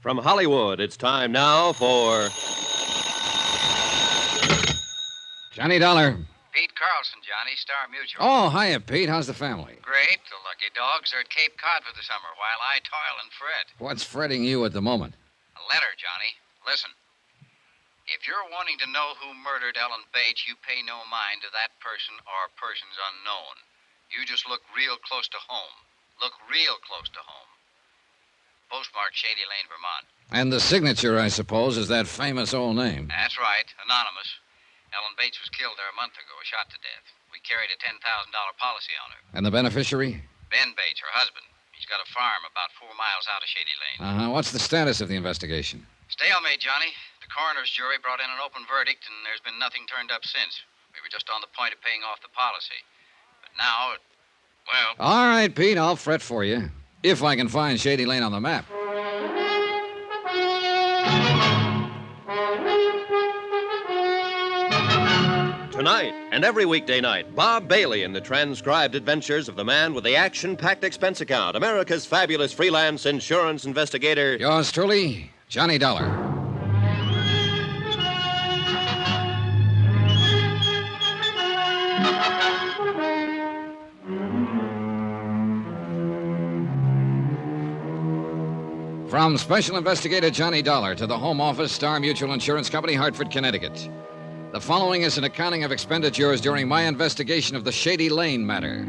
From Hollywood, it's time now for... Johnny Dollar. Pete Carlson, Johnny, Star Mutual. Oh, hiya, Pete. How's the family? Great. The lucky dogs are at Cape Cod for the summer while I toil and fret. What's fretting you at the moment? A letter, Johnny. Listen. If you're wanting to know who murdered Ellen Bates, you pay no mind to that person or persons unknown. You just look real close to home. Look real close to home. Postmark Shady Lane, Vermont. And the signature, I suppose, is that famous old name. That's right. Anonymous. Ellen Bates was killed there a month ago, shot to death. We carried a $10,000 policy on her. And the beneficiary? Ben Bates, her husband. He's got a farm about 4 miles out of Shady Lane. What's the status of the investigation? Stalemate, Johnny. The coroner's jury brought in an open verdict, and there's been nothing turned up since. We were just on the point of paying off the policy. But now, well... All right, Pete, I'll fret for you. If I can find Shady Lane on the map. Tonight and every weekday night, Bob Bailey in the transcribed adventures of the man with the action-packed expense account, America's fabulous freelance insurance investigator... Yours truly, Johnny Dollar. From Special Investigator Johnny Dollar to the Home Office, Star Mutual Insurance Company, Hartford, Connecticut. The following is an accounting of expenditures during my investigation of the Shady Lane matter.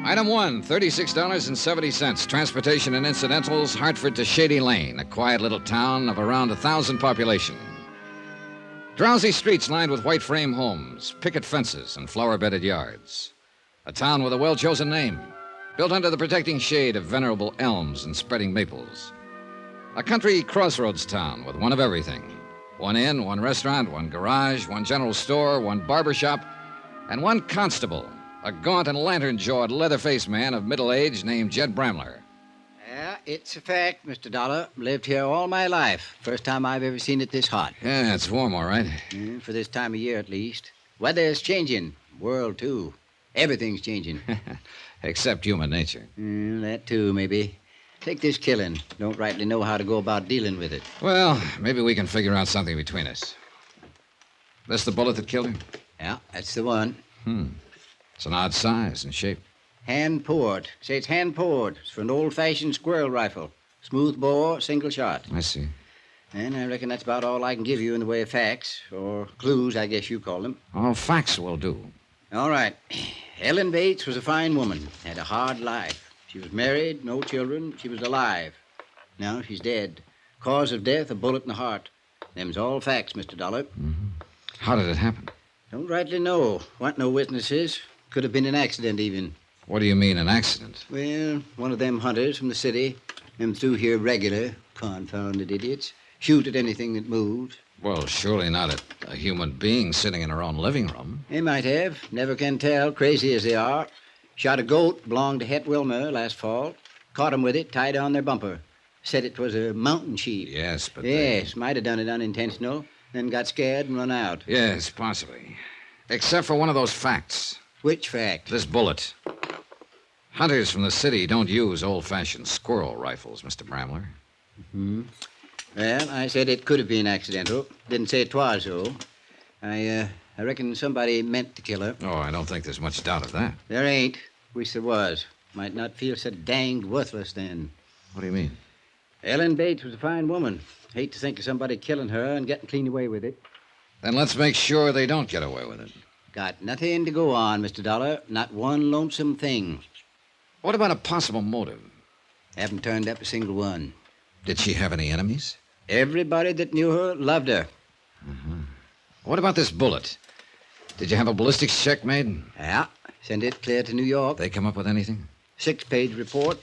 Item 1, $36.70. Transportation and incidentals, Hartford to Shady Lane, a quiet little town of around 1,000 population. Drowsy streets lined with white frame homes, picket fences, and flower-bedded yards. A town with a well-chosen name, built under the protecting shade of venerable elms and spreading maples. A country crossroads town with one of everything. One inn, one restaurant, one garage, one general store, one barber shop, and one constable, a gaunt and lantern-jawed, leather-faced man of middle age named Jed Bramler. Yeah, it's a fact, Mr. Dollar. Lived here all my life. First time I've ever seen it this hot. Yeah, it's warm, all right. For this time of year, at least. Weather's changing. World, too. Everything's changing. Except human nature. That, too, maybe. Take this killing. Don't rightly know how to go about dealing with it. Well, maybe we can figure out something between us. This the bullet that killed her? Yeah, that's the one. It's an odd size and shape. Hand-poured. Say it's hand-poured. It's for an old-fashioned squirrel rifle. Smooth bore, single shot. I see. And I reckon that's about all I can give you in the way of facts, or clues, I guess you call them. Oh, facts will do. All right. Ellen Bates was a fine woman. Had a hard life. She was married, no children. She was alive. Now she's dead. Cause of death, a bullet in the heart. Them's all facts, Mr. Dollar. How did it happen? Don't rightly know. Want no witnesses. Could have been an accident, even. What do you mean, an accident? Well, one of them hunters from the city. Them through here regular. Confounded idiots. Shoot at anything that moves. Well, surely not at a human being sitting in her own living room. They might have. Never can tell, crazy as they are. Shot a goat, belonged to Het Wilmer last fall. Caught 'em with it, tied on their bumper. Said it was a mountain sheep. Yes, but Yes, might have done it unintentional. Then got scared and run out. Yes, possibly. Except for one of those facts. Which fact? This bullet. Hunters from the city don't use old-fashioned squirrel rifles, Mr. Bramler. Well, I said it could have been accidental. Didn't say it was, though. I reckon somebody meant to kill her. Oh, I don't think there's much doubt of that. There ain't. Wish there was. Might not feel so danged worthless then. What do you mean? Ellen Bates was a fine woman. Hate to think of somebody killing her and getting clean away with it. Then let's make sure they don't get away with it. Got nothing to go on, Mr. Dollar. Not one lonesome thing. What about a possible motive? Haven't turned up a single one. Did she have any enemies? Everybody that knew her loved her. What about this bullet? Did you have a ballistics check made? Yeah. Send it clear to New York. They come up with anything? 6-page report.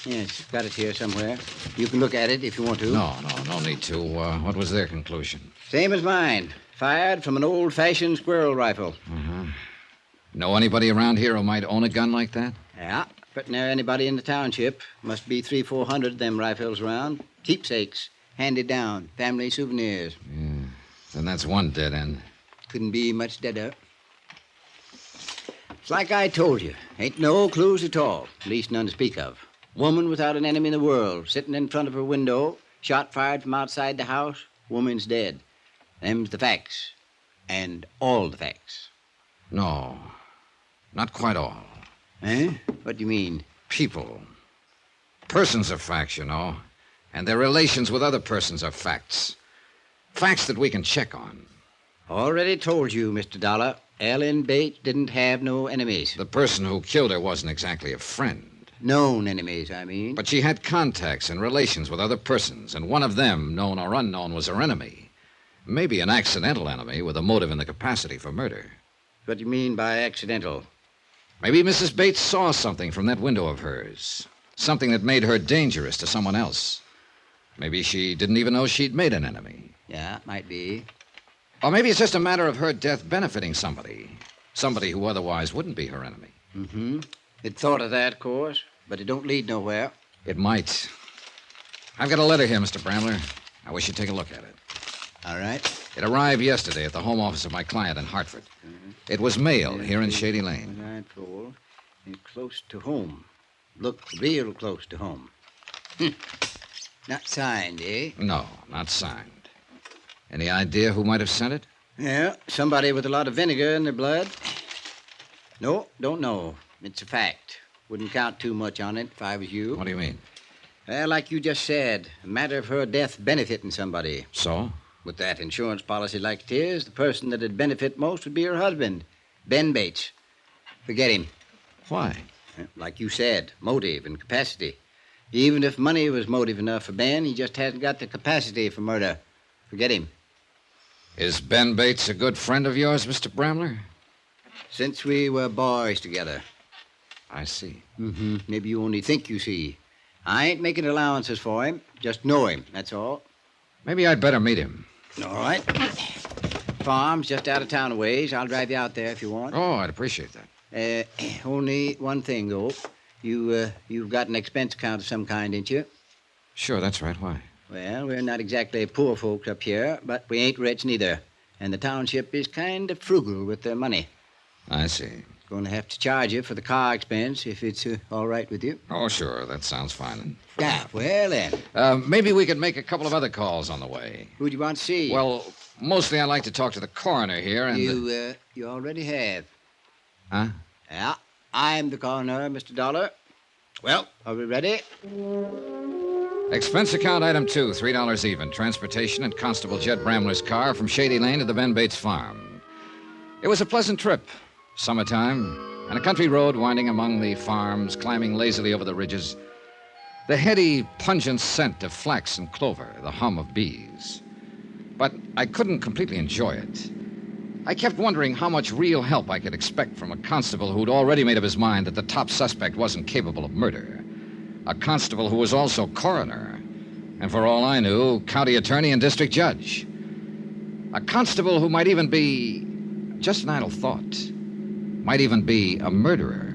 Yes, got it here somewhere. You can look at it if you want to. No need to. What was their conclusion? Same as mine. Fired from an old-fashioned squirrel rifle. Know anybody around here who might own a gun like that? Yeah. But near anybody in the township. Must be 300-400 of them rifles around. Keepsakes. Handed down. Family souvenirs. Yeah. Then that's one dead end. Couldn't be much deader. It's like I told you. Ain't no clues at all. At least none to speak of. Woman without an enemy in the world, sitting in front of her window, shot fired from outside the house, woman's dead. Them's the facts. And all the facts. No, not quite all. Eh? What do you mean? People. Persons are facts, you know. And their relations with other persons are facts. Facts that we can check on. Already told you, Mr. Dollar. Ellen Bates didn't have no enemies. The person who killed her wasn't exactly a friend. Known enemies, I mean. But she had contacts and relations with other persons, and one of them, known or unknown, was her enemy. Maybe an accidental enemy with a motive and the capacity for murder. What do you mean by accidental? Maybe Mrs. Bates saw something from that window of hers. Something that made her dangerous to someone else. Maybe she didn't even know she'd made an enemy. Yeah, might be. Or maybe it's just a matter of her death benefiting somebody. Somebody who otherwise wouldn't be her enemy. Mm-hmm. It thought of that, of course, but it don't lead nowhere. It might. I've got a letter here, Mr. Bramler. I wish you'd take a look at it. All right. It arrived yesterday at the home office of my client in Hartford. Mm-hmm. It was mailed here in Shady Lane. Nightfall and close to home. Look real close to home. Not signed, eh? No, not signed. Any idea who might have sent it? Yeah, somebody with a lot of vinegar in their blood. No, don't know. It's a fact. Wouldn't count too much on it if I was you. What do you mean? Well, like you just said, a matter of her death benefiting somebody. So? With that insurance policy like it is, the person that'd benefit most would be her husband, Ben Bates. Forget him. Why? Like you said, motive and capacity. Even if money was motive enough for Ben, he just hasn't got the capacity for murder. Forget him. Is Ben Bates a good friend of yours, Mr. Bramler? Since we were boys together. I see. Mm-hmm. Maybe you only think you see. I ain't making allowances for him. Just know him, that's all. Maybe I'd better meet him. All right. Farm's just out of town a ways. I'll drive you out there if you want. Oh, I'd appreciate that. Only one thing, though. You've got an expense account of some kind, ain't you? Sure, that's right. Why? Well, we're not exactly poor folks up here, but we ain't rich neither. And the township is kind of frugal with their money. I see. Going to have to charge you for the car expense if it's all right with you. Oh, sure. That sounds fine. Yeah, well then. Maybe we could make a couple of other calls on the way. Who do you want to see? Well, mostly I'd like to talk to the coroner here and... You already have. Huh? Yeah, I'm the coroner, Mr. Dollar. Well, are we ready? Expense account item 2, $3 even. Transportation and Constable Jed Bramler's car from Shady Lane to the Ben Bates farm. It was a pleasant trip. Summertime, and a country road winding among the farms, climbing lazily over the ridges. The heady, pungent scent of flax and clover, the hum of bees. But I couldn't completely enjoy it. I kept wondering how much real help I could expect from a constable who'd already made up his mind that the top suspect wasn't capable of murder. A constable who was also coroner, and for all I knew, county attorney and district judge. A constable who might even be, just an idle thought, might even be a murderer.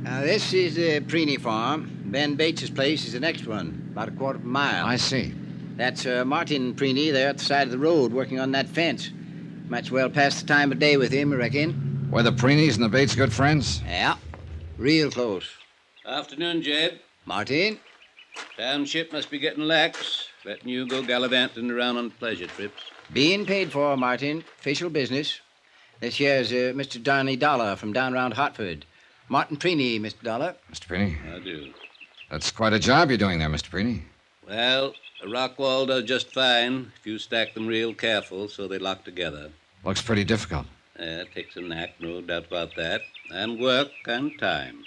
Now, this is the Preeny farm. Ben Bates's place is the next one, about a quarter of a mile. I see. That's Martin Preeny there at the side of the road working on that fence. Might as well pass the time of day with him, I reckon. Were the Preenys and the Bates good friends? Yeah, real close. Afternoon, Jed. Martin? Township must be getting lax, letting you go gallivanting around on pleasure trips. Being paid for, Martin. Official business. This here's Mr. Donny Dollar from down around Hartford. Martin Preeny, Mr. Dollar. Mr. Preeny? I do. That's quite a job you're doing there, Mr. Preeny. Well, a rock wall does just fine if you stack them real careful so they lock together. Looks pretty difficult. It takes a knack, no doubt about that, and work and time.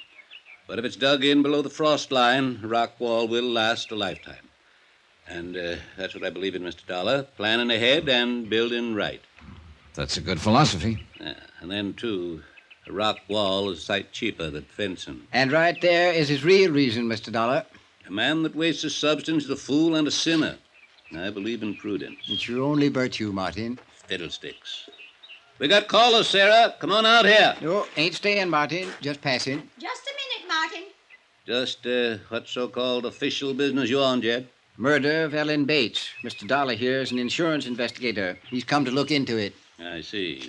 But if it's dug in below the frost line, a rock wall will last a lifetime. And that's what I believe in, Mr. Dollar. Planning ahead and building right. That's a good philosophy. And then, too, a rock wall is a sight cheaper than fencing. And right there is his real reason, Mr. Dollar. A man that wastes his substance is a fool and a sinner. I believe in prudence. It's your only virtue, Martin. Fiddlesticks. We got callers, Sarah. Come on out here. No, ain't staying, Martin. Just passing. Just a minute, Martin. Just what so-called official business you on, Jed? Murder of Ellen Bates. Mr. Dollar here is an insurance investigator. He's come to look into it. I see.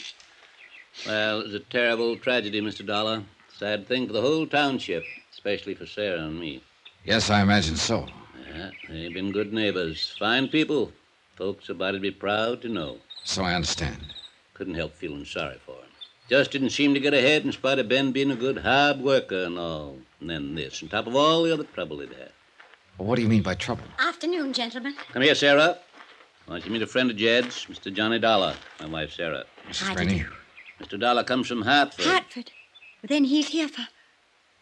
Well, it's a terrible tragedy, Mr. Dollar. Sad thing for the whole township, especially for Sarah and me. Yes, I imagine so. Yeah, they've been good neighbors. Fine people. Folks about to be proud to know. So I understand. Couldn't help feeling sorry for him. Just didn't seem to get ahead in spite of Ben being a good hard worker and all. And then this, on top of all the other trouble he'd had. Well, what do you mean by trouble? Afternoon, gentlemen. Come here, Sarah. Why don't you meet a friend of Jed's, Mr. Johnny Dollar, my wife, Sarah. Mrs. How do Rennie? you Mr. Dollar comes from Hartford. Hartford. Then he's here for...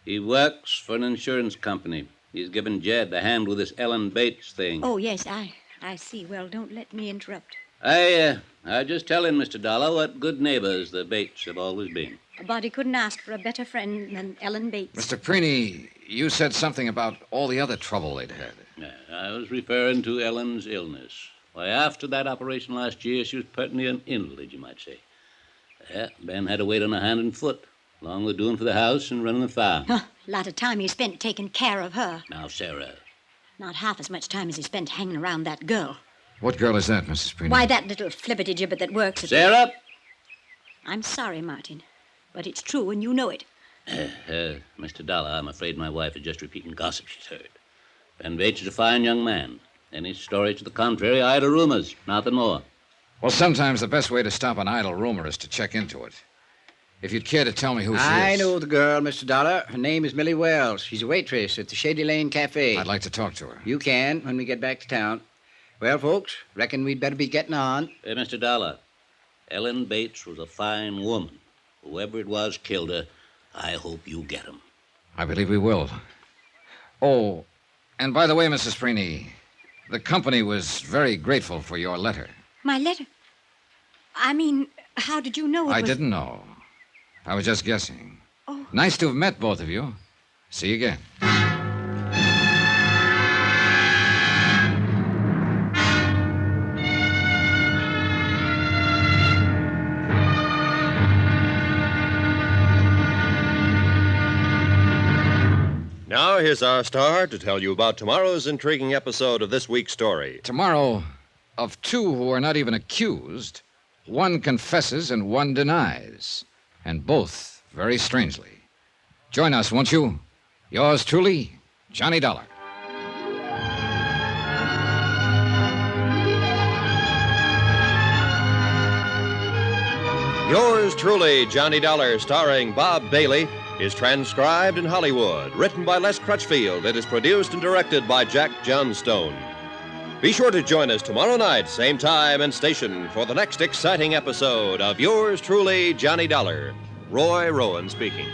He works for an insurance company. He's given Jed a hand with this Ellen Bates thing. Oh, yes, I see. Well, don't let me interrupt. I just telling Mr. Dollar what good neighbors the Bates have always been. A body couldn't ask for a better friend than Ellen Bates. Mr. Preeny, you said something about all the other trouble they'd had. Yeah, I was referring to Ellen's illness. Why, after that operation last year, she was pertinently an invalid, you might say. Yeah, Ben had to wait on her hand and foot, along with doing for the house and running the farm. Huh, a lot of time he spent taking care of her. Now, Sarah. Not half as much time as he spent hanging around that girl. What girl is that, Mrs. Preeny? Why, that little flippity-gibbet that works at... Sarah! I'm sorry, Martin, but it's true and you know it. Mr. Dollar, I'm afraid my wife is just repeating gossip she's heard. Ben Bates is a fine young man. Any story to the contrary, idle rumors, nothing more. Well, sometimes the best way to stop an idle rumor is to check into it. If you'd care to tell me who she is. I know the girl, Mr. Dollar. Her name is Millie Wells. She's a waitress at the Shady Lane Cafe. I'd like to talk to her. You can when we get back to town. Well, folks, reckon we'd better be getting on. Hey, Mr. Dollar, Ellen Bates was a fine woman. Whoever it was killed her. I hope you get him. I believe we will. Oh, and by the way, Mrs. Preeny, the company was very grateful for your letter. My letter? I mean, how did you know it I was... didn't know. I was just guessing. Oh. Nice to have met both of you. See you again. Now, here's our star to tell you about tomorrow's intriguing episode of this week's story. Tomorrow, of two who are not even accused, one confesses and one denies, and both very strangely. Join us, won't you? Yours truly, Johnny Dollar. Yours truly, Johnny Dollar, starring Bob Bailey, is transcribed in Hollywood, written by Les Crutchfield, and is produced and directed by Jack Johnstone. Be sure to join us tomorrow night, same time and station, for the next exciting episode of Yours truly, Johnny Dollar. Roy Rowan speaking.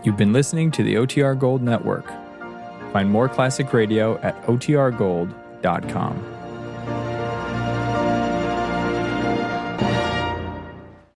You've been listening to the OTR Gold Network. Find more classic radio at otrgold.com.